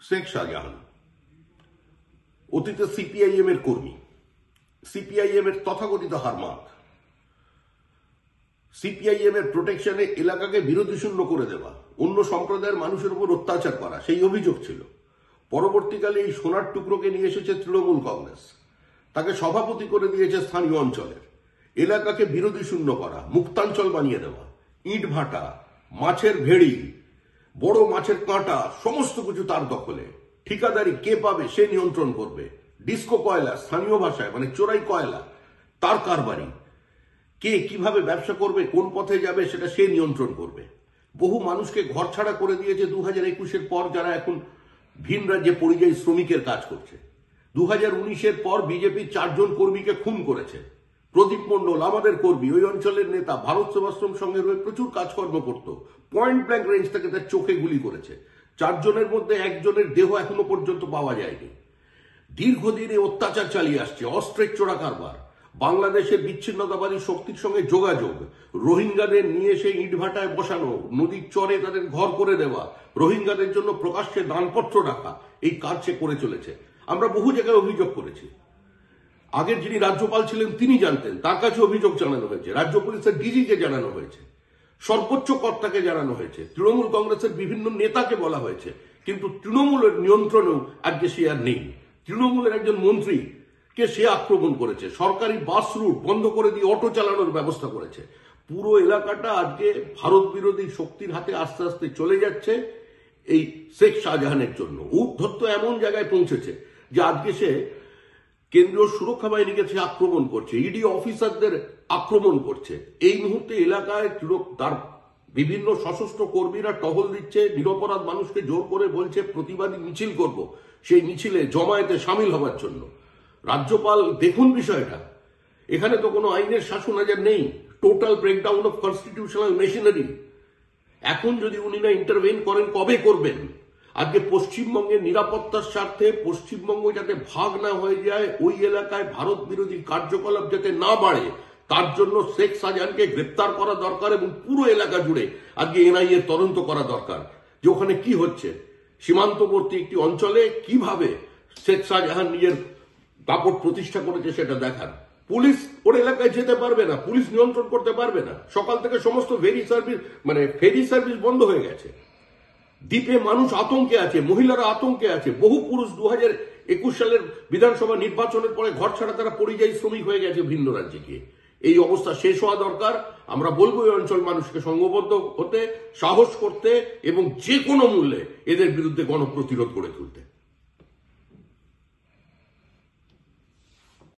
শেখ শাহজাহান অতীতে সিপিআইএম এর কর্মী, সিপিআইএম এর তথাকথিত হারমাত, সিপিআইএম এর প্রোটেকশনে এলাকাকে বিরোধী শূন্য করে দেওয়া, অন্য সম্প্রদায়ের মানুষের উপর অত্যাচার করা, সেই অভিযোগ ছিল। পরবর্তীকালে এই সোনার টুকরোকে নিয়ে এসেছে তৃণমূল কংগ্রেস, তাকে সভাপতি করে দিয়েছে স্থানীয় অঞ্চলের। এলাকাকে বিরোধী শূন্য করা, মুক্তাঞ্চল বানিয়ে দেওয়া, ইট ভাটা, মাছের ভেড়ি, বড় মাছের কাঁটা, সমস্ত কিছু তার দখলে। ঠিকাদারি কে পাবে সে নিয়ন্ত্রণ করবে। ডিস্কো কয়লা, স্থানীয় ভাষায় মানে চোরাই কয়লা, তার কারবারি। কে কিভাবে ব্যবসা করবে, কোন পথে যাবে সেটা সে নিয়ন্ত্রণ করবে। বহু মানুষকে ঘর ছাড়া করে দিয়েছে 2021-এর পর, যারা এখন ভিন রাজ্যে পরিযায়ী শ্রমিকের কাজ করছে। 2019-এর পর বিজেপির 4 জন কর্মীকে খুন করেছে। প্রদীপ মণ্ডল আমাদের কর্মী, ওই অঞ্চলের নেতা, ভারত সেবাশ্রম সঙ্গে রয়ে প্রচুর কাজকর্ম করত। পয়েন্ট ব্ল্যাঙ্ক রেঞ্জ থেকে তার চোখে গুলি করেছে। 4 জনের মধ্যে 1 জনের দেহ এখনো পর্যন্ত পাওয়া যায়নি। দীর্ঘদিন এই অত্যাচার চালিয়ে আসছে, অস্ত্রের চোরা কারবার, বাংলাদেশের বিচ্ছিন্নতাবাদী শক্তির সঙ্গে যোগাযোগ, রোহিঙ্গাদের নিয়ে সেই ইটভাটায় বসানো, নদীর চরে তাদের ঘর করে দেওয়া, রোহিঙ্গাদের জন্য প্রকাশ্যে দানপত্র রাখা, এই কাজ সে করে চলেছে। আমরা বহু জায়গায় অভিযোগ করেছি। আগের যিনি রাজ্যপাল ছিলেন তিনি জানতেন, তার কাছে অভিযোগ জানানো হয়েছে, রাজ্য পুলিশের ডিজিকে জানানো হয়েছে, সর্বোচ্চ কর্তাকে জানানো হয়েছে, তৃণমূল কংগ্রেসের বিভিন্ন নেতাকে বলা হয়েছে, কিন্তু তৃণমূলের নিয়ন্ত্রণেও আজকে সে আর নেই। তৃণমূলের একজন মন্ত্রী কে সে আক্রমণ করেছে, সরকারি বাস রুট বন্ধ করে দিয়ে অটো চালানোর ব্যবস্থা করেছে। পুরো এলাকাটা আজকে ভারত বিরোধী শক্তির হাতে আস্তে আস্তে চলে যাচ্ছে এই শেখ শাহজাহানের জন্য। উদ্ধত্ত এমন জায়গায় পৌঁছেছে যে আজকে সে কেন্দ্রীয় সুরক্ষা বাহিনীকে সে আক্রমণ করছে, ইডি অফিসারদের আক্রমণ করছে। এই মুহূর্তে এলাকায় তার বিভিন্ন সশস্ত্র কর্মীরা টহল দিচ্ছে, নিরপরাধ মানুষকে জোর করে বলছে প্রতিবাদী মিছিল করব, সেই মিছিলে জমায়েতে সামিল হওয়ার জন্য। রাজ্যপাল দেখুন বিষয়টা, এখানে তো কোনো আইনের শাসন আজ নেই, total breakdown of constitutional machinery. এখন যদি উনি না ইন্টারভেন করেন, কবে করবেন? আজকে পশ্চিমবঙ্গের নিরাপত্তার স্বার্থে পশ্চিমবঙ্গ যাতে ভাগ না হয়ে যায়, ওই এলাকায় ভারত বিরোধী কার্যকলাপ যাতে না বাড়ে, তার জন্য শেখ শাহজাহানকে গ্রেপ্তার করা দরকার এবং পুরো এলাকা জুড়ে আজকে এনআইএ তদন্ত করা দরকার যে ওখানে কি হচ্ছে। সীমান্তবর্তী একটি অঞ্চলে কিভাবে শেখ শাহজাহান নিজের দাপট প্রতিষ্ঠা করেছে সেটা দেখার। পুলিশ ওর এলাকায় যেতে পারবে না, পুলিশ নিয়ন্ত্রণ করতে পারবে না। সকাল থেকে সমস্ত ফেরি সার্ভিস বন্ধ হয়ে গেছে। দ্বীপে মানুষ আতঙ্কে আছে, মহিলারা আতঙ্কে আছে। বহু পুরুষ 2021 সালের বিধানসভা নির্বাচনের পরে ঘর ছাড়া তারা পরিযায়ী শ্রমিক হয়ে গেছে ভিন্ন রাজ্যে গিয়ে। এই অবস্থা শেষ হওয়া দরকার। আমরা বলবো এই অঞ্চল মানুষকে সংঘবদ্ধ হতে, সাহস করতে এবং যে কোনো মূল্যে এদের বিরুদ্ধে গণপ্রতিরোধ গড়ে তুলতে।